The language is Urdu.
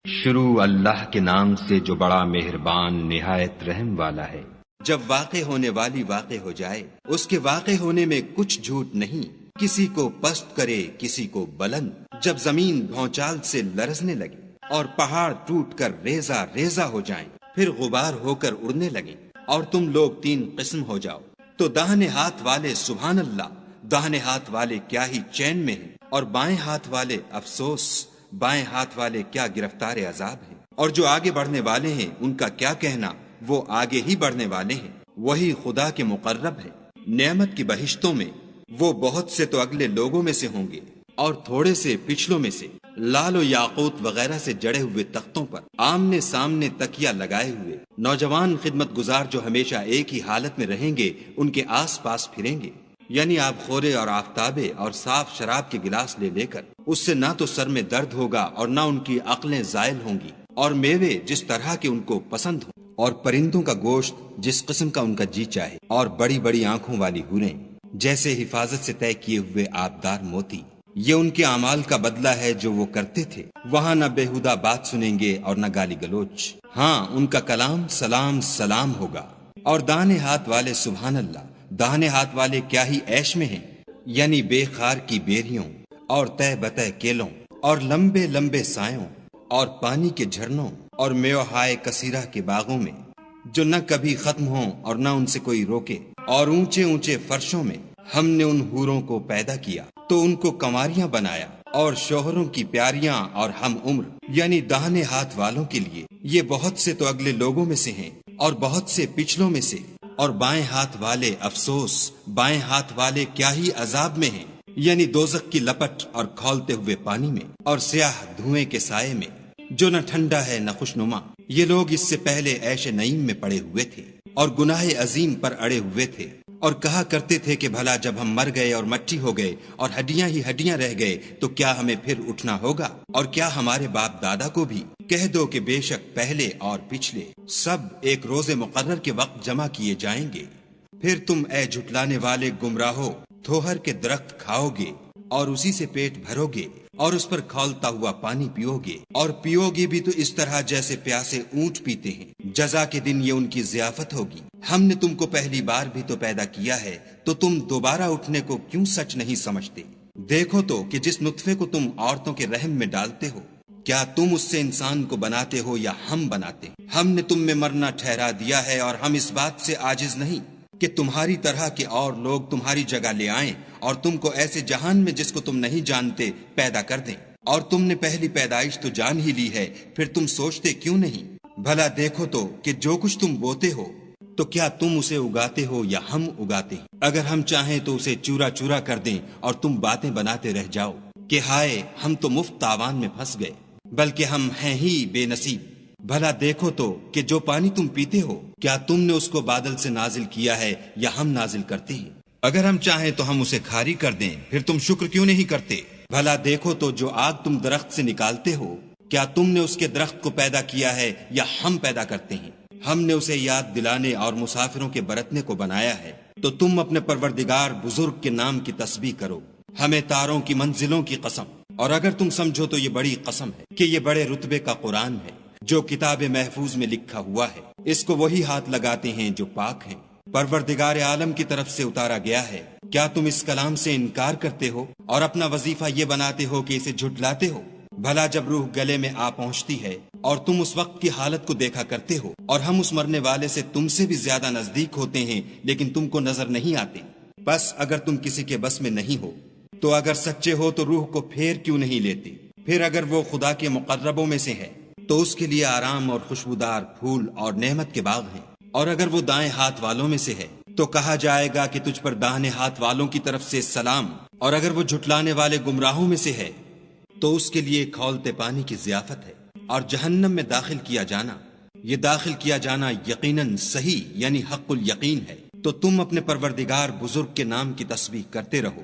شروع اللہ کے نام سے جو بڑا مہربان نہایت رحم والا ہے۔ جب واقع ہونے والی واقع ہو جائے، اس کے واقع ہونے میں کچھ جھوٹ نہیں، کسی کو پست کرے کسی کو بلند۔ جب زمین بھونچال سے لرزنے لگے اور پہاڑ ٹوٹ کر ریزہ ریزہ ہو جائیں، پھر غبار ہو کر اڑنے لگیں اور تم لوگ تین قسم ہو جاؤ، تو داہنے ہاتھ والے سبحان اللہ، داہنے ہاتھ والے کیا ہی چین میں ہیں، اور بائیں ہاتھ والے افسوس، بائیں ہاتھ والے کیا گرفتار عذاب ہیں۔ اور جو آگے بڑھنے والے ہیں ان کا کیا کہنا، وہ آگے ہی بڑھنے والے ہیں، وہی خدا کے مقرب ہے۔ نعمت کی بہشتوں میں وہ بہت سے تو اگلے لوگوں میں سے ہوں گے اور تھوڑے سے پچھلوں میں سے، لال و یاقوت وغیرہ سے جڑے ہوئے تختوں پر آمنے سامنے تکیہ لگائے ہوئے نوجوان خدمت گزار جو ہمیشہ ایک ہی حالت میں رہیں گے، ان کے آس پاس پھریں گے، یعنی آب خورے اور آفتابے اور صاف شراب کے گلاس لے لے کر۔ اس سے نہ تو سر میں درد ہوگا اور نہ ان کی عقلیں زائل ہوں گی، اور میوے جس طرح کے ان کو پسند ہوں، اور پرندوں کا گوشت جس قسم کا ان کا جی چاہے، اور بڑی بڑی آنکھوں والی حوریں جیسے حفاظت سے طے کیے ہوئے آبدار موتی۔ یہ ان کے اعمال کا بدلہ ہے جو وہ کرتے تھے۔ وہاں نہ بےہودہ بات سنیں گے اور نہ گالی گلوچ، ہاں ان کا کلام سلام سلام ہوگا۔ اور داہنے ہاتھ والے سبحان اللہ، داہنے ہاتھ والے کیا ہی عیش میں ہیں، یعنی بے خار کی بیریوں اور تہ بتہ کیلوں اور لمبے لمبے سایوں اور پانی کے جھرنوں اور میوہائے کثیرہ کے باغوں میں جو نہ کبھی ختم ہوں اور نہ ان سے کوئی روکے۔ اور اونچے اونچے فرشوں میں ہم نے ان حوروں کو پیدا کیا تو ان کو کنواریاں بنایا، اور شوہروں کی پیاریاں اور ہم عمر، یعنی داہنے ہاتھ والوں کے لیے یہ بہت سے تو اگلے لوگوں میں سے ہیں اور بہت سے پچھلوں میں سے۔ اور بائیں ہاتھ والے افسوس، بائیں ہاتھ والے کیا ہی عذاب میں ہیں، یعنی دوزخ کی لپٹ اور کھولتے ہوئے پانی میں اور سیاہ دھوئیں کے سائے میں جو نہ ٹھنڈا ہے نہ خوشنما۔ یہ لوگ اس سے پہلے عیش نعیم میں پڑے ہوئے تھے اور گناہ عظیم پر اڑے ہوئے تھے، اور کہا کرتے تھے کہ بھلا جب ہم مر گئے اور مٹی ہو گئے اور ہڈیاں ہی ہڈیاں رہ گئے تو کیا ہمیں پھر اٹھنا ہوگا؟ اور کیا ہمارے باپ دادا کو بھی؟ کہہ دو کہ بے شک پہلے اور پچھلے سب ایک روز مقرر کے وقت جمع کیے جائیں گے۔ پھر تم اے جھٹلانے والے گمراہو تھوہر کے درخت کھاؤ گے اور اسی سے پیٹ بھرو گے اور اس پر کھولتا ہوا پانی پیو گے، اور پیو گے بھی تو اس طرح جیسے پیاسے اونٹ پیتے ہیں۔ جزا کے دن یہ ان کی ضیافت ہوگی۔ ہم نے تم کو پہلی بار بھی تو پیدا کیا ہے، تو تم دوبارہ اٹھنے کو کیوں سچ نہیں سمجھتے؟ دیکھو تو کہ جس نطفے کو تم عورتوں کے رحم میں ڈالتے ہو، کیا تم اس سے انسان کو بناتے ہو یا ہم بناتے ہیں؟ ہم نے تم میں مرنا ٹھہرا دیا ہے، اور ہم اس بات سے عاجز نہیں کہ تمہاری طرح کے اور لوگ تمہاری جگہ لے آئیں اور تم کو ایسے جہان میں جس کو تم نہیں جانتے پیدا کر دیں۔ اور تم نے پہلی پیدائش تو جان ہی لی ہے، پھر تم سوچتے کیوں نہیں؟ بھلا دیکھو تو کہ جو کچھ تم بوتے ہو تو کیا تم اسے اگاتے ہو یا ہم اگاتے ہیں؟ اگر ہم چاہیں تو اسے چورا چورا کر دیں اور تم باتیں بناتے رہ جاؤ کہ ہائے ہم تو مفت تاوان میں پھنس گئے، بلکہ ہم ہیں ہی بے نصیب۔ بھلا دیکھو تو کہ جو پانی تم پیتے ہو کیا تم نے اس کو بادل سے نازل کیا ہے یا ہم نازل کرتے ہیں؟ اگر ہم چاہیں تو ہم اسے کھاری کر دیں، پھر تم شکر کیوں نہیں کرتے؟ بھلا دیکھو تو جو آگ تم درخت سے نکالتے ہو کیا تم نے اس کے درخت کو پیدا کیا ہے یا ہم پیدا کرتے ہیں؟ ہم نے اسے یاد دلانے اور مسافروں کے برتنے کو بنایا ہے، تو تم اپنے پروردگار بزرگ کے نام کی تسبیح کرو، ہمیں تاروں کی منزلوں کی قسم۔ اور اگر تم سمجھو تو یہ بڑی قسم ہے کہ یہ بڑے رتبے کا قرآن ہے جو کتاب محفوظ میں لکھا ہوا ہے، اس کو وہی ہاتھ لگاتے ہیں جو پاک ہیں، پروردگار عالم کی طرف سے اتارا گیا ہے۔ کیا تم اس کلام سے انکار کرتے ہو اور اپنا وظیفہ یہ بناتے ہو کہ اسے جھٹلاتے ہو؟ بھلا جب روح گلے میں آ پہنچتی ہے اور تم اس وقت کی حالت کو دیکھا کرتے ہو، اور ہم اس مرنے والے سے تم سے بھی زیادہ نزدیک ہوتے ہیں لیکن تم کو نظر نہیں آتے۔ بس اگر تم کسی کے بس میں نہیں ہو تو اگر سچے ہو تو روح کو پھیر کیوں نہیں لیتے؟ پھر اگر وہ خدا کے مقربوں میں سے ہے تو اس کے لیے آرام اور خوشبودار پھول اور نعمت کے باغ ہیں، اور اگر وہ دائیں ہاتھ والوں میں سے ہے تو کہا جائے گا کہ تجھ پر داہنے ہاتھ والوں کی طرف سے سلام، اور اگر وہ جھٹلانے والے گمراہوں میں سے ہے تو اس کے لیے کھولتے پانی کی ضیافت ہے، اور جہنم میں داخل کیا جانا، یہ داخل کیا جانا یقیناً صحیح یعنی حق الیقین ہے۔ تو تم اپنے پروردگار بزرگ کے نام کی تسبیح کرتے رہو۔